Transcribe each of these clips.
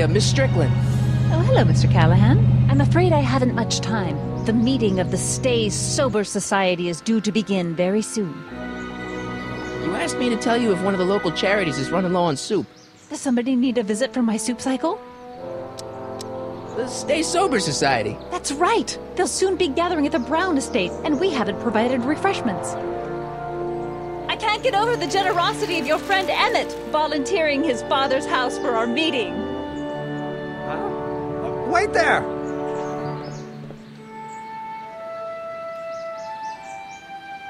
Miss Strickland. Oh, hello, Mr. Callahan. I'm afraid I haven't much time. The meeting of the Stay Sober Society is due to begin very soon. You asked me to tell you if one of the local charities is running low on soup. Does somebody need a visit from my soup cycle? The Stay Sober Society. That's right! They'll soon be gathering at the Brown estate, and we haven't provided refreshments. I can't get over the generosity of your friend Emmett, volunteering his father's house for our meeting. Wait there!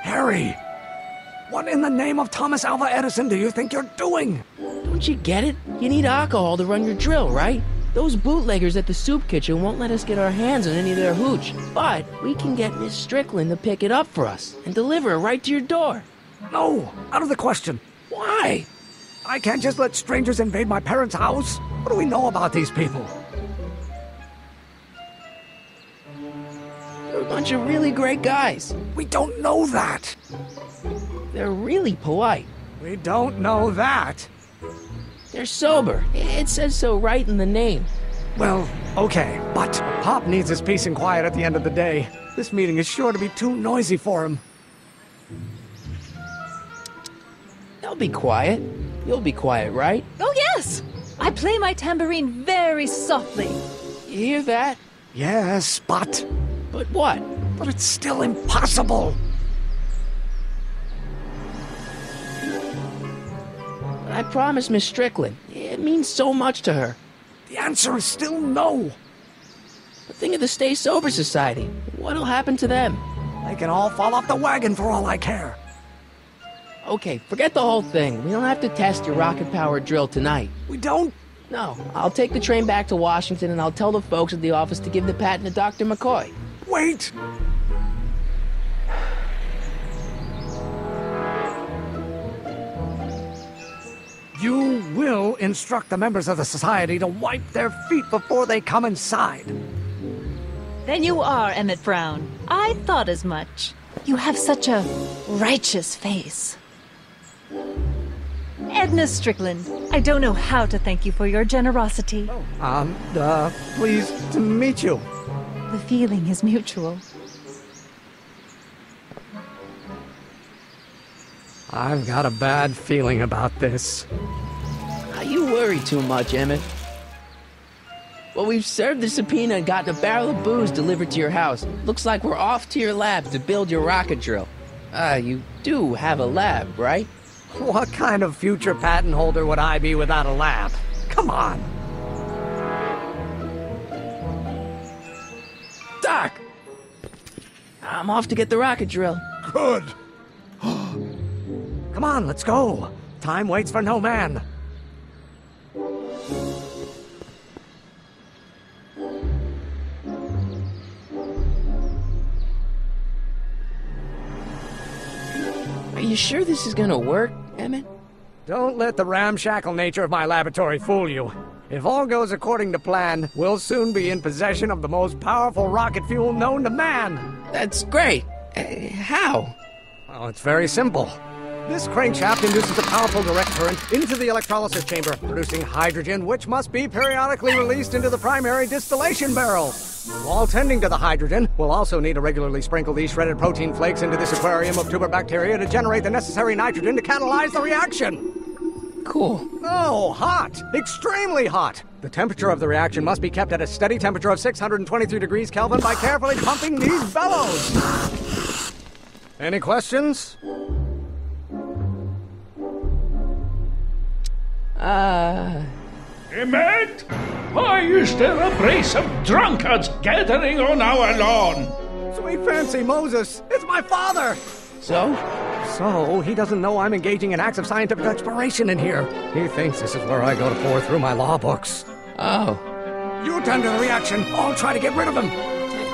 Harry! What in the name of Thomas Alva Edison do you think you're doing? Don't you get it? You need alcohol to run your drill, right? Those bootleggers at the soup kitchen won't let us get our hands on any of their hooch. But we can get Miss Strickland to pick it up for us and deliver it right to your door. No, out of the question. Why? I can't just let strangers invade my parents' house. What do we know about these people? They're a bunch of really great guys. We don't know that. They're really polite. We don't know that. They're sober. It says so right in the name. Well, okay, but Pop needs his peace and quiet at the end of the day. This meeting is sure to be too noisy for him. They'll be quiet. You'll be quiet, right? Oh, yes! I play my tambourine very softly. You hear that? Yes, but... But what? But it's still impossible. I promised Miss Strickland. It means so much to her. The answer is still no. But think of the Stay Sober Society. What'll happen to them? They can all fall off the wagon for all I care. Okay, forget the whole thing. We don't have to test your rocket-powered drill tonight. We don't? No, I'll take the train back to Washington and I'll tell the folks at the office to give the patent to Dr. McCoy. Wait! You will instruct the members of the society to wipe their feet before they come inside. Then you are Emmett Brown. I thought as much. You have such a righteous face. Edna Strickland, I don't know how to thank you for your generosity. Pleased to meet you. The feeling is mutual. I've got a bad feeling about this. You worry too much, Emmett. Well, we've served the subpoena and gotten a barrel of booze delivered to your house. Looks like we're off to your lab to build your rocket drill. You do have a lab, right? What kind of future patent holder would I be without a lab? Come on! Doc! I'm off to get the rocket drill. Good! Come on, let's go! Time waits for no man. Are you sure this is gonna work, Emmett? Don't let the ramshackle nature of my laboratory fool you. If all goes according to plan, we'll soon be in possession of the most powerful rocket fuel known to man. That's great. How? Well, it's very simple. This crankshaft induces a powerful direct current into the electrolysis chamber, producing hydrogen, which must be periodically released into the primary distillation barrel. While tending to the hydrogen, we'll also need to regularly sprinkle these shredded protein flakes into this aquarium of tuber bacteria to generate the necessary nitrogen to catalyze the reaction. Cool. Oh, hot! Extremely hot! The temperature of the reaction must be kept at a steady temperature of 623 degrees Kelvin by carefully pumping these bellows. Any questions? Emmett? Why is there a brace of drunkards gathering on our lawn? Sweet fancy Moses, it's my father! So? So, he doesn't know I'm engaging in acts of scientific exploration in here. He thinks this is where I go to pore through my law books. Oh. You tend to the reaction, I'll try to get rid of him.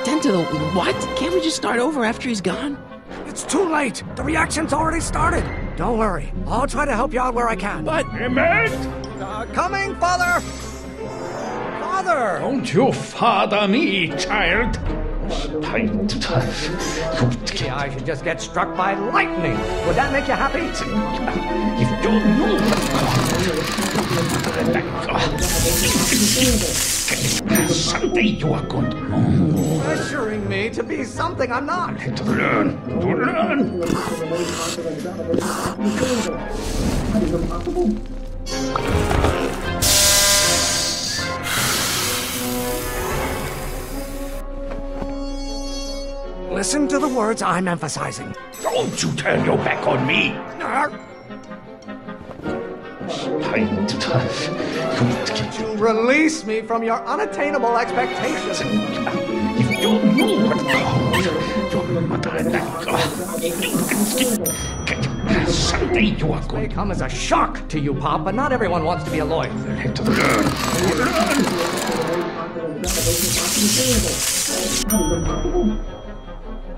Tend to the what? Can't we just start over after he's gone? It's too late. The reaction's already started. Don't worry. I'll try to help you out where I can. But... Emmett? Coming, Father! Father! Don't you father me, child. Maybe I should just get struck by lightning. Would that make you happy? If you knew someday you are going to know. Pressuring me to be something I'm not. To learn. Listen to the words I'm emphasizing. Don't you turn your back on me. Would you release me from your unattainable expectations? If you knew what your mother and someday you are May going come as a shock to you, Pop, but not everyone wants to be a lawyer. to learn.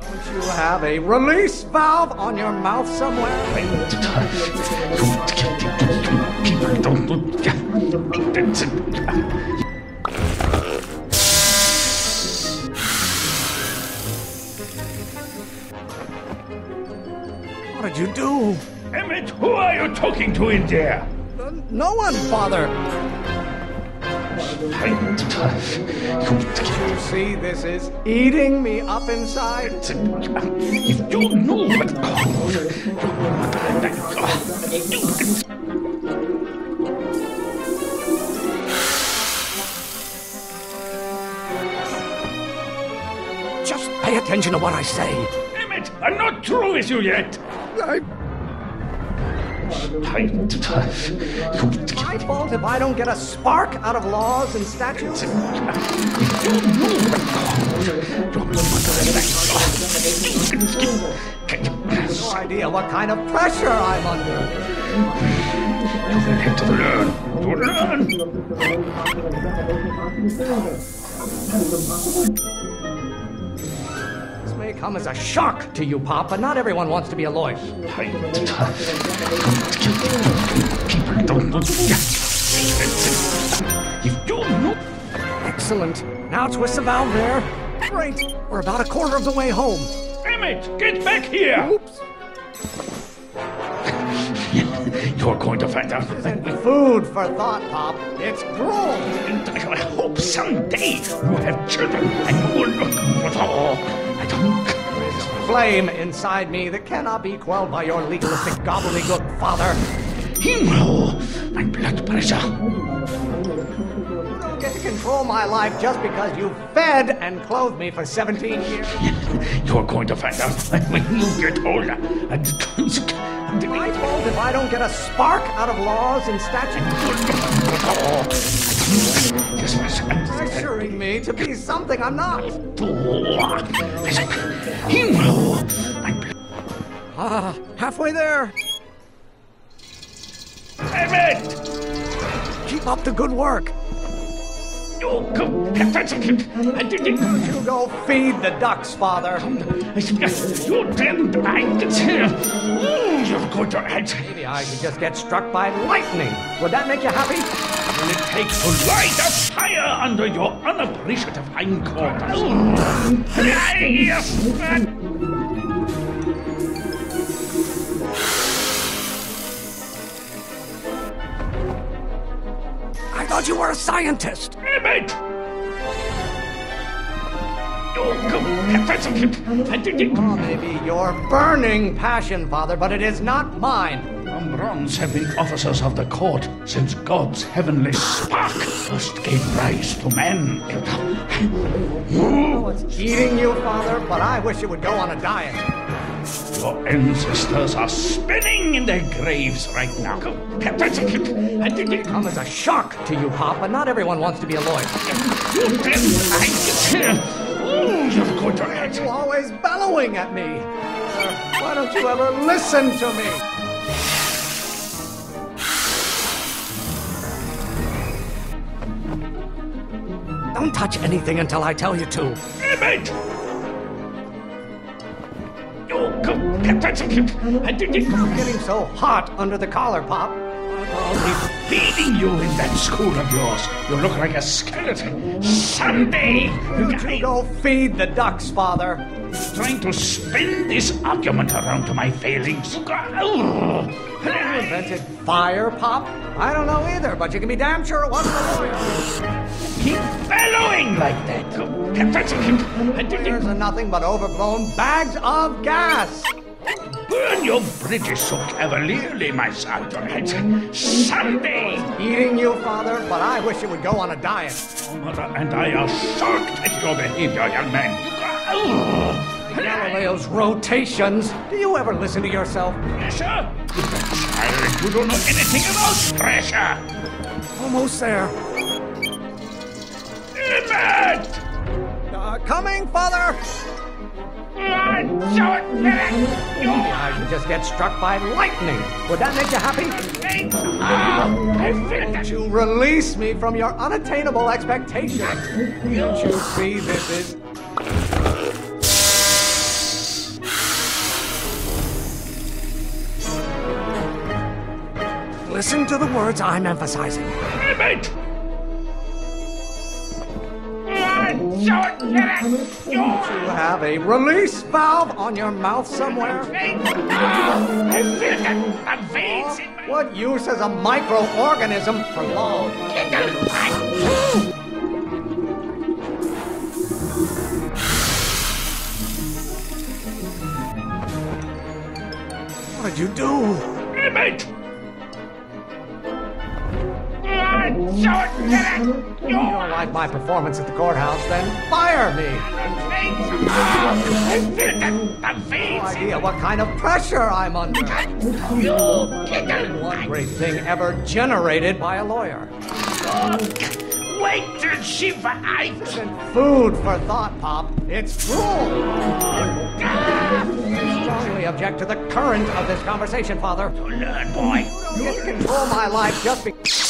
Don't you have a release valve on your mouth somewhere? People don't do. What did you do? Emmett, who are you talking to in there? No one, Father. You see, this is eating me up inside. If you knew what Just pay attention to what I say. Emmett, I'm not through with you yet. My fault if I don't get a spark out of laws and statutes. No idea what kind of pressure I'm under. To learn. This may come as a shock to you, Pop, but not everyone wants to be a lawyer. People don't know. If you know. Excellent. Now twist the valve there. Great. We're about a quarter of the way home. Emmett, get back here! Oops. You're going to find out. Isn't food for thought, Pop. It's gruel. And I hope someday you have children and you will look at all. I don't. There's a flame inside me that cannot be quelled by your legalistic gobbledygook, Father. Himmel, my blood pressure. You don't get to control my life just because you fed and clothed me for 17 years. You're going to find out when you get older. My fault if I don't get a spark out of laws and statutes. Pressuring me to be something I'm not. Himmel, my blood. Halfway there. Emmett! Keep up the good work. You go. You go feed the ducks, Father. You didn't. You're going to answer. Maybe I should just get struck by lightning. Would that make you happy? Will it take to light a fire under your unappreciative hindquarters? I thought you were a scientist. Emmett! Oh, maybe your burning passion, Father, but it is not mine. Bronze have been officers of the court since God's heavenly spark first gave rise to man. Oh, it's eating you, Father, but I wish it would go on a diet. Your ancestors are spinning in their graves right now. Come as a shock to you, Pop, but not everyone wants to be a lawyer. You're going to answer. You're always bellowing at me. Why don't you ever listen to me? Don't touch anything until I tell you to. Emmett! You're getting so hot under the collar, Pop. I'll be feeding you in that school of yours. You look like a skeleton. Someday, You go feed the ducks, Father. trying to spin this argument around to my failings. Who invented fire, Pop? I don't know either, but you can be damn sure it wasn't a lawyer. Keep bellowing like that. Lawyers are nothing but overblown bags of gas. Burn your bridges so cavalierly, my son. Someday, Eating you, Father, but I wish you would go on a diet. Mother and I are shocked at your behavior, young man. Galileo's rotations. Do you ever listen to yourself? Pressure? Child, you don't know anything about pressure. Almost there. Emmett! Coming, Father! I should just get struck by lightning. Would that make you happy? I feel that To release me from your unattainable expectations. Can't you see this is... Listen to the words I'm emphasizing. Emmett! You have a release valve on your mouth somewhere? I feel that the veins in my... What use is a microorganism for long? What did you do? Emmett! You don't like my performance at the courthouse, then fire me. I feel that the No veins in idea what kind of pressure I'm under. One great thing ever generated by a lawyer. Wait till she bites. Food for thought, Pop. It's drool. Strongly object to the current of this conversation, Father. Learn, boy. You get to control my life just because...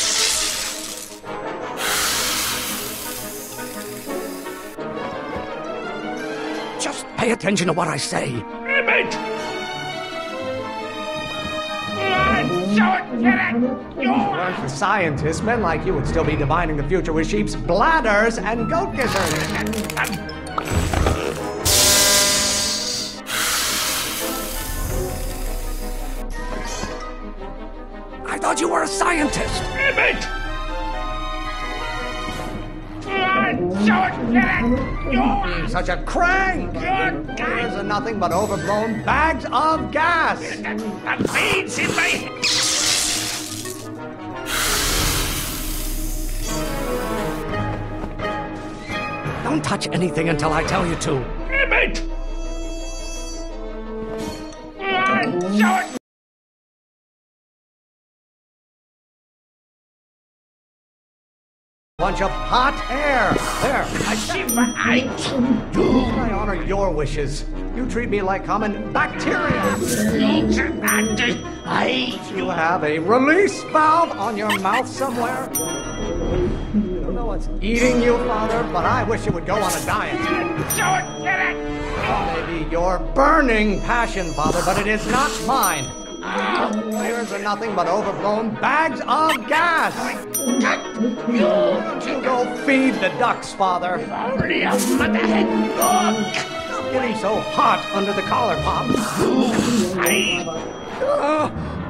Just pay attention to what I say. Emmett! Weren't the scientists, men like you would still be divining the future with sheep's bladders and goat gizzards. I thought you were a scientist. Emmett! Being such a crank. Lawyers are nothing but overblown bags of gas. The veins in my head. Don't touch anything until I tell you to. Emmett! Bunch of hot air. There. I honor your wishes. You treat me like common bacteria. You have a release valve on your mouth somewhere. I don't know what's eating you, Father, but I wish you would go on a diet. Maybe your burning passion, Father, but it is not mine. Lawyers are nothing but overblown bags of gas. Don't you go feed the ducks, Father. Stop getting so hot under the collar, Pop.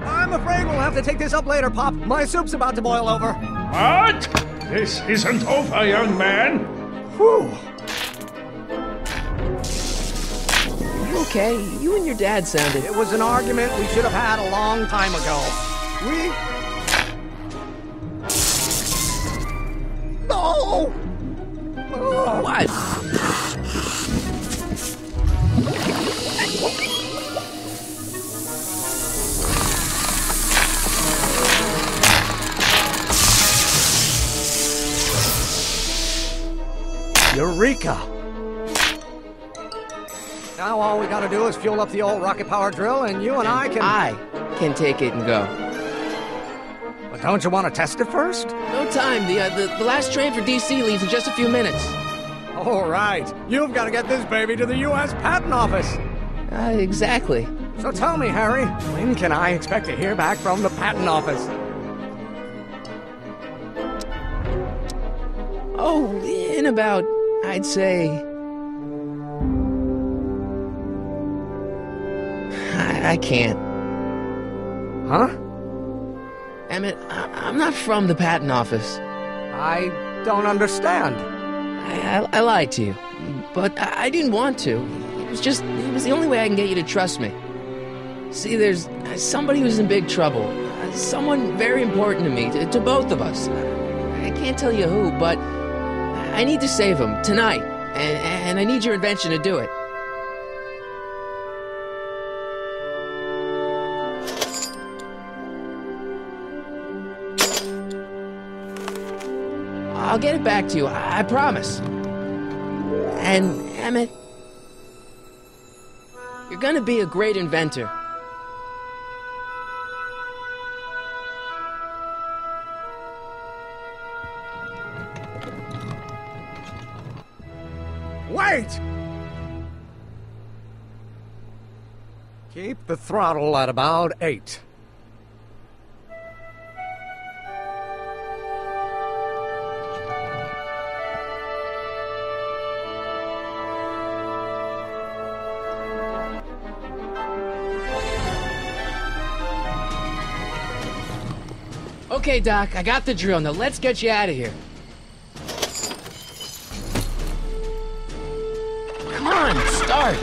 I'm afraid we'll have to take this up later, Pop. My soup's about to boil over. What? This isn't over, young man. Whew. Okay, you and your dad sounded... It was an argument we should have had a long time ago. No! Oh. What? Eureka! Now all we gotta do is fuel up the old rocket power drill and you and I can take it and go. But don't you want to test it first? No time. The last train for DC leaves in just a few minutes. All right. You've got to get this baby to the U.S. Patent Office. Exactly. So tell me, Harry, when can I expect to hear back from the Patent Office? Oh, in about, I'd say... I can't. Huh? Emmett, I'm not from the patent office. I don't understand. I lied to you, but I didn't want to. It was the only way I can get you to trust me. See, there's somebody who's in big trouble. Someone very important to me, to both of us. I can't tell you who, but I need to save him tonight, and I need your invention to do it. I'll get it back to you, I promise. And, Emmett, you're gonna be a great inventor. Wait! Keep the throttle at about 8. Okay, Doc, I got the drill. Now let's get you out of here. Come on, start.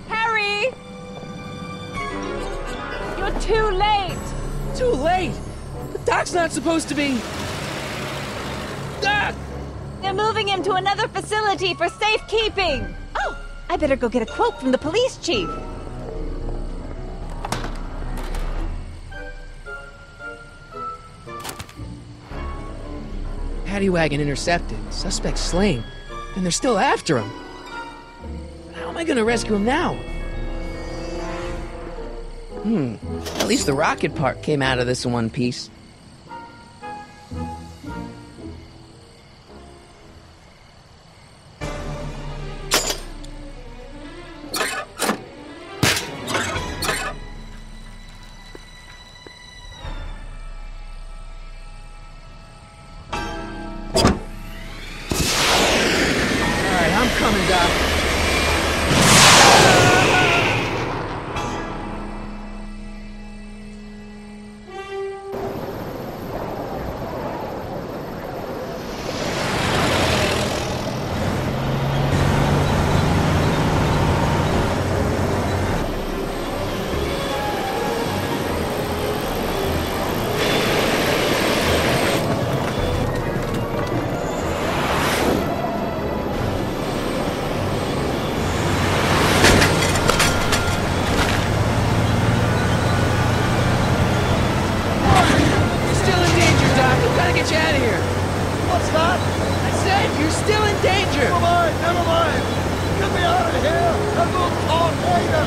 Harry! You're too late! Too late. The Doc's not supposed to be... Ah! They're moving him to another facility for safekeeping! Oh, I better go get a quote from the police chief. Paddy wagon intercepted. Suspect slain. And they're still after him. How am I gonna rescue him now? At least the rocket part came out of this in one piece. Alright, I'm coming, Doc. You're still in danger, Doc. I've gotta get you out of here. What's that? I said you're still in danger. Never mind, never mind. Get me out of here, and we'll talk later.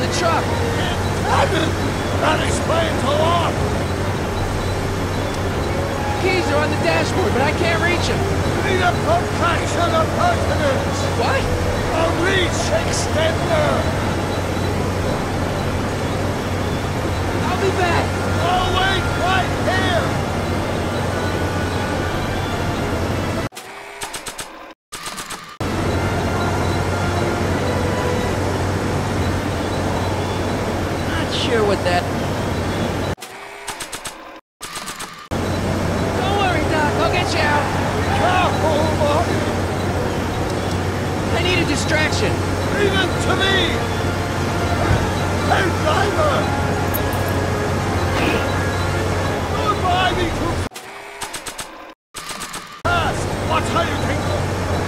the truck! That explains a lot! Keys are on the dashboard, but I can't reach them. Need a protraction of pertinence! What? A reach extender! I'll be back! I'll wait right here! Not sure what that... Don't worry, Doc. I'll get you out. Careful, Marty! I need a distraction. Leave it to me! Hey, driver! Don't buy me too fast! What are you thinking?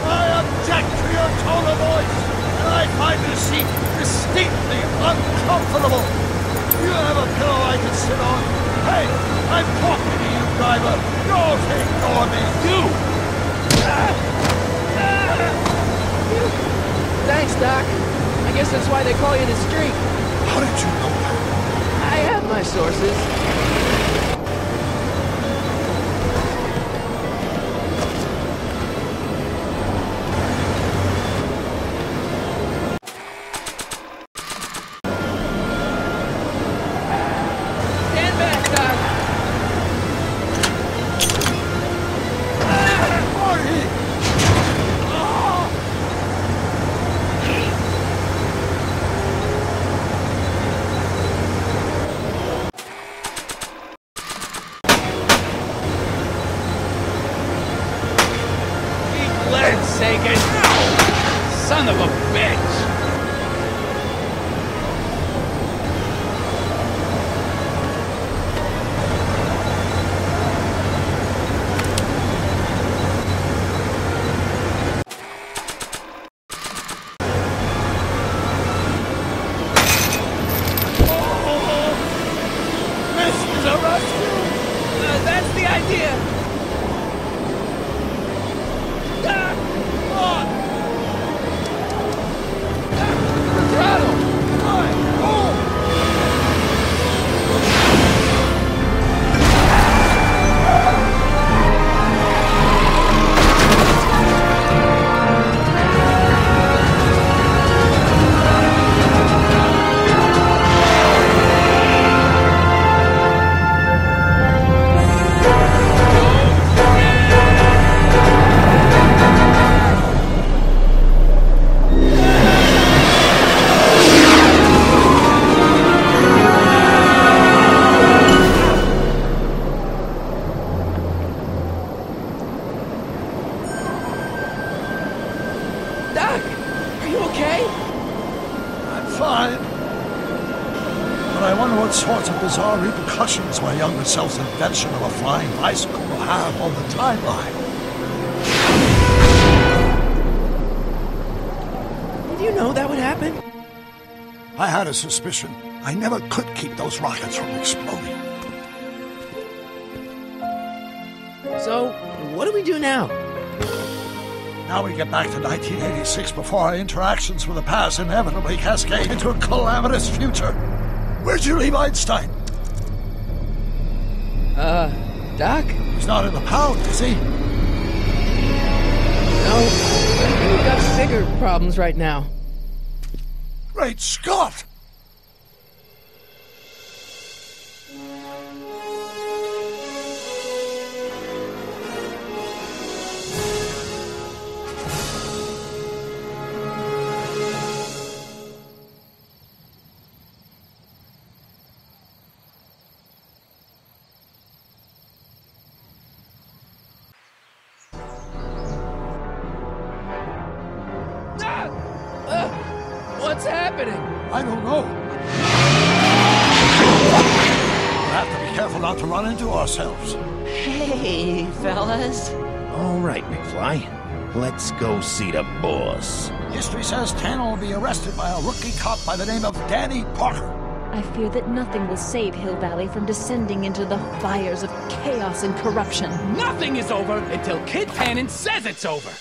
I object to your tone of voice, and I find this seat distinctly uncomfortable. You have a pillow I can sit on? Hey, I'm talking to you, driver. Don't ignore me. Thanks, Doc. I guess that's why they call you the Streak. How did you know that? I have my sources. Stand back, Doc. Marty! Let's take it. Son of a bitch! This is a rescue! That's the idea. Doc! Throttle! Doc! Are you okay? I'm fine. But I wonder what sorts of bizarre repercussions my younger self's invention of a flying bicycle will have on the timeline. Did you know that would happen? I had a suspicion. I never could keep those rockets from exploding. So, what do we do now? Now we get back to 1986 before our interactions with the past inevitably cascade into a calamitous future. Where'd you leave Einstein? Doc? He's not in the pound, is he? No. We've got bigger problems right now. Great Scott! What's happening? I don't know. We'll have to be careful not to run into ourselves. Hey, fellas. All right, McFly. Let's go see the boss. History says Tanner will be arrested by a rookie cop by the name of Danny Parker. I fear that nothing will save Hill Valley from descending into the fires of chaos and corruption. Nothing is over until Kid Tannen says it's over.